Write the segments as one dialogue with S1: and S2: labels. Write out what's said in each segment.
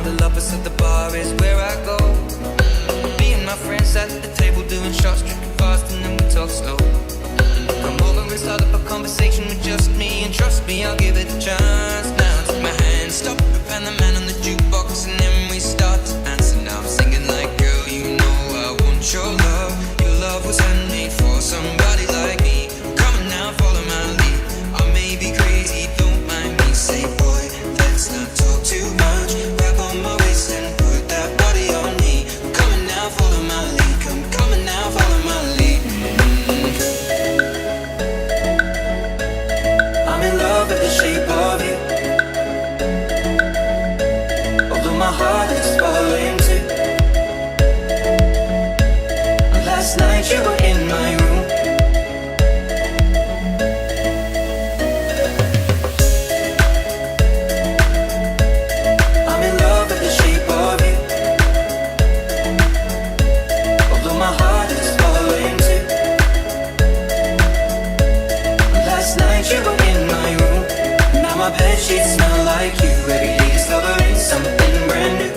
S1: find the lovers at the bar is where I go. Me and my friends at the table doing shots, drinking fast and then we talk slow. Come over and start up a conversation with just me, and trust me, I'll give it a chance. Now take my hand, stop it, and the man on the jukebox, and then we start to dance. And now I'm singing like, girl, you know I want your love. Your love was handmade for somebody like me. Come on now, follow my lead. I may be crazy, don't mind me. Say, boy, let's not talk too much. Grab on my waist and put that body on me. Come on now, follow my lead. Come on now, follow my lead. I'm in love with the shape of you, although my heart is falling too. Last night you were in my room. I'm in love with the shape of you, although my heart is falling too. Last night you were in my room. Now my bedsheets smell like you. Every day is covering something brand new.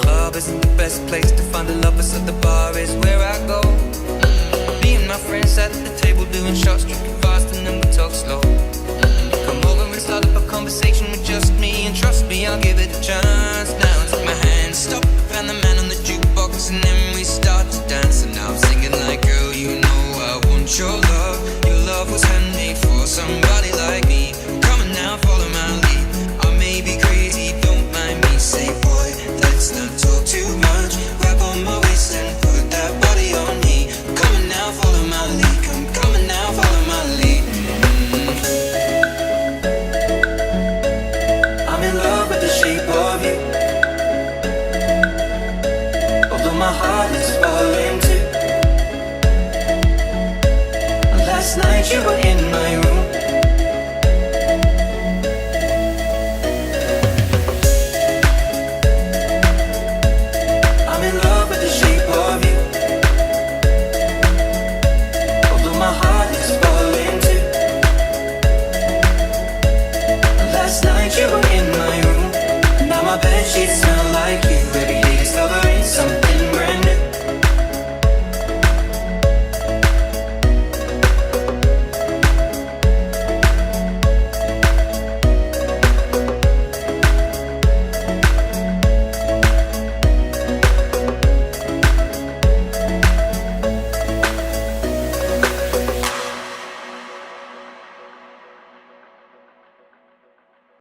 S1: Club isn't the best place to find the lovers, at the bar is where I go. Me and my friends at the table doing shots, drinking fast and then we talk slow. Come over and start up a conversation with just me, and trust me, I'll give it a chance. Now take my hand, stop and the man on the jukebox, and then we start to dance. And now I'm singing like, girl, you know I want your love. Your love was handmade for somebody like me. Come on now, follow my lead. I may be crazy, don't mind me. Say, boy, let's not talk too much. Grab on my waist and put that body on me. Come on now, follow my lead. Come on now, follow my lead. I'm in love with the shape of you, although my heart is falling too. Last night you were in my room.